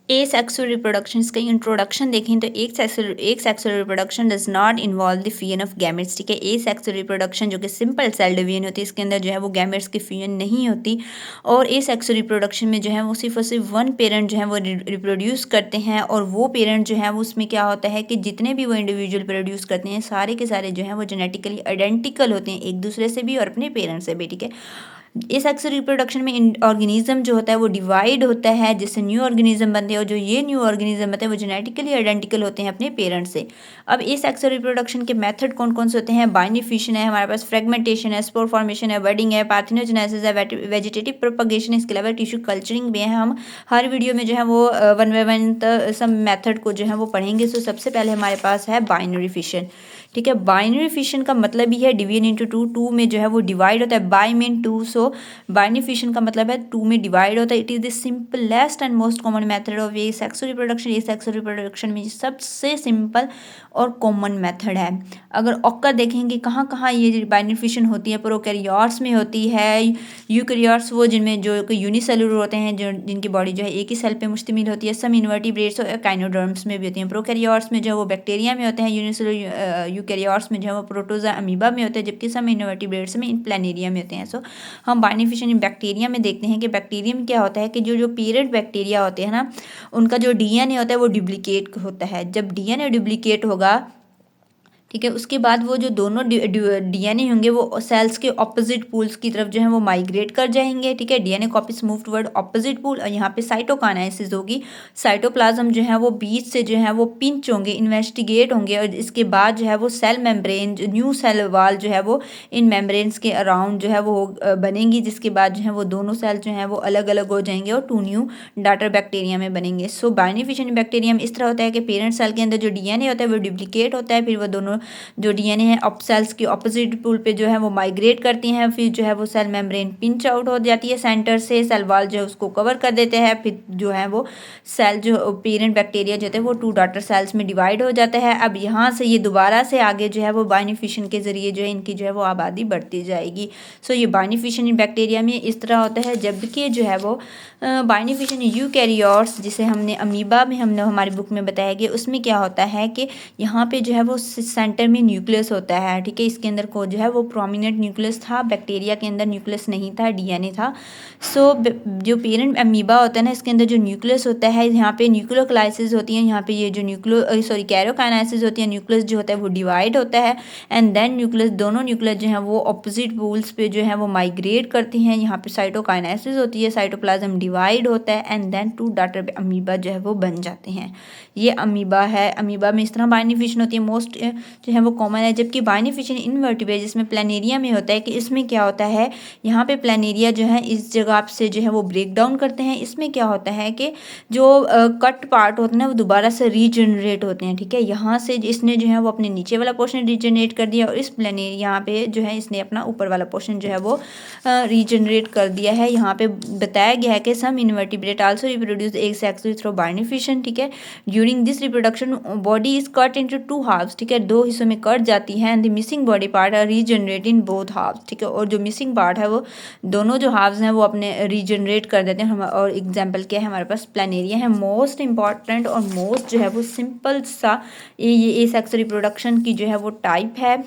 ए sexual reproduction, इसका introduction देखें तो एक sexual reproduction does not involve the fusion of gametes, ठीक है। ए सेक्सुअल रिप्रोडक्शन जो कि सिंपल सेल डिवीजन होती है, इसके अंदर जो है वो गैमेट्स की फ्यूजन नहीं होती। और ए सेक्सुअल रिप्रोडक्शन में जो है वो सिर्फ और सिर्फ वन पेरेंट जो है वो रिप्रोड्यूस करते हैं, और वो पेरेंट जो है वो उसमें क्या होता है कि जितने भी वो इंडिविजुअल प्रोड्यूस करते हैं सारे के सारे जो है वो जेनेटिकली आइडेंटिकल होते हैं एक दूसरे से भी और अपने पेरेंट्स से भी, ठीक है। इस सेक्सुअल रिप्रोडक्शन में ऑर्गेनिज्म जो होता है वो डिवाइड होता है, जिससे न्यू ऑर्गेनिज्म बनते हैं, और जो ये न्यू ऑर्गेनिज्म बनते हैं वो जेनेटिकली आइडेंटिकल होते हैं अपने पेरेंट्स से। अब इस सेक्सुअल रिप्रोडक्शन के मेथड कौन कौन से होते हैं? बाइनरी फ्यूजन है, हमारे पास फ्रेगमेंटेशन है, स्पोर फॉर्मेशन है, बडिंग है, पार्थेनोजेनेसिस है, वेजिटेटिव प्रोपगेशन है, इसके अलावा टिश्यू कल्चरिंग भी है। हम हर वीडियो में जो है वो वन बाय वन सब मेथड को जो है वो पढ़ेंगे। सो सबसे पहले हमारे पास है बाइनरी फिशन, ठीक है। बाइनरी फिशन का मतलब ही है डिवीजन इंटू टू, टू में जो है वो डिवाइड होता है, bi mean two, so binary fission का मतलब है टू में डिवाइड होता है। It is the simplest and most common method of asexual reproduction. Asexual reproduction में सबसे सिंपल और कॉमन मेथड है। अगर ऑक्कर देखेंगे कहाँ कहाँ ये बाइनरी फिशन होती है, प्रोकैरियोट्स में होती है, यूकैरियोट्स वो जिनमें जो यूनिसेलुलर होते हैं, जो जिनकी बॉडी जो है एक ही सेल पे मुश्तमिल होती है, सब इन्वर्टिब्रेट्स और काइनोडर्म्स में भी होती हैं। प्रोकैरियोट्स में जो है वो बैक्टीरिया में होते हैं, यूनिसेलुलर यूकैरियोट्स में जो है वो प्रोटोजा अमीबा में होते हैं, जबकि सब इन्वर्टिब्रेट्स में इन प्लानेरिया में होते हैं। सो हम बाइनरी फिशन इन बैक्टीरिया में देखते हैं कि बैक्टीरिया में क्या होता है कि जो पेरेंट बैक्टीरिया होते हैं ना, उनका जो डीएनए होता है वो डुप्लीकेट होता है। जब डीएनए डुप्लीकेट होगा, ठीक है, उसके बाद वो जो दोनों डीएनए होंगे वो सेल्स के ऑपोजिट पूल्स की तरफ जो है वो माइग्रेट कर जाएंगे, ठीक है। DNA copies move toward opposite pool, और यहाँ पे साइटोकाइनेसिस होगी। साइटोप्लाज्म जो है वो बीच से जो है वो पिंच होंगे, इन्वेस्टिगेट होंगे, और इसके बाद जो है वो सेल मेम्ब्रेन, जो न्यू सेल वाल जो है वो इन मेम्ब्रेन्स के अराउंड जो है वो बनेंगी, जिसके बाद जो है वो दोनों सेल जो है वो अलग अलग हो जाएंगे और टू न्यू डाटर बैक्टीरिया में बनेंगे। सो बाइनरी फिशन बैक्टीरिया में इस तरह होता है कि पेरेंट सेल के अंदर जो डीएनए होता है वो डुप्लीकेट होता है, फिर वो दोनों जो डीएनए है सेल्स की ऑपोजिट पूल पे जो है वो माइग्रेट करती हैं, फिर जो है वो सेल मेम्ब्रेन पिंच आउट हो जाती है सेंटर से, सेल वाल जो है उसको कवर कर देते हैं, फिर जो है वो सेल जो पेरेंट बैक्टीरिया जो होते हैं वो टू डॉटर सेल्स में डिवाइड हो जाता है। अब यहाँ से ये दोबारा से आगे जो है वो बाइनरी फिशन के जरिए जो है इनकी जो है वो आबादी बढ़ती जाएगी। सो ये बाइनरी फिशन इन बैक्टीरिया में इस तरह होता है, जबकि जो है वो बाइनरी फिशन यूकैरियोट्स जिसे हमने अमीबा में हमने हमारी बुक में बताया गया, उसमें क्या होता है कि यहाँ पे जो है वो सेंटर में न्यूक्लियस होता है, ठीक है। इसके अंदर को जो है वो प्रोमिनेंट न्यूक्लियस था, बैक्टीरिया के अंदर न्यूक्लियस नहीं था, डीएनए था। सो जो पेरेंट अमीबा होता है ना, इसके अंदर जो न्यूक्लियस होता है, यहाँ पे न्यूक्लियोक्लाइसिस होती है, यहाँ पे ये जो कैरोकाइनेसिस होती है, न्यूक्लियस जो होता है वो डिवाइड होता है, एंड देन न्यूक्लियस दोनों न्यूक्लियस जो है वो ऑपोजिट पोल्स पे जो है वो माइग्रेट करती हैं। यहाँ पे साइटोकाइनेसिस होती है, साइटोप्लाज्म डिवाइड होता है, and then two daughter amoeba जो है वो बन जाते हैं। ये अमीबा है। अमीबा में इस तरह बाइनरी फिशन होती है, मोस्ट जो है वो कॉमन है। जबकि बाइनरी फिशन इनवर्टिब्रेट जिसमें प्लानेरिया में होता है कि इसमें क्या होता है, यहाँ पे प्लानेरिया जो है इस जगह से जो है वो ब्रेक डाउन करते हैं। इसमें क्या होता है कि जो कट पार्ट होते हैं ना वो दोबारा से रीजनरेट होते हैं, ठीक है। यहाँ से इसने जो है वो अपने नीचे वाला पोर्शन रीजनरेट कर दिया, और इस प्लानेरिया यहाँ पे जो है इसने अपना ऊपर वाला पोर्शन जो है वो रीजनरेट कर दिया है। यहाँ पे बताया गया है कि some invertebrate also reproduce asexually through binary fission, ठीक है। During this reproduction body is cut into two halves, ठीक है, दो हिस्सों में कट जाती है, and the missing body part are regenerate in both halves, ठीक है। और जो मिसिंग पार्ट है वो दोनों जो हाफ्स हैं वो अपने रीजनरेट कर देते हैं। और एग्जाम्पल क्या है हमारे पास प्लानेरिया है। मोस्ट इंपॉर्टेंट और मोस्ट जो है वो सिंपल सा ये सेक्सुअल रिप्रोडक्शन की जो है वो टाइप है।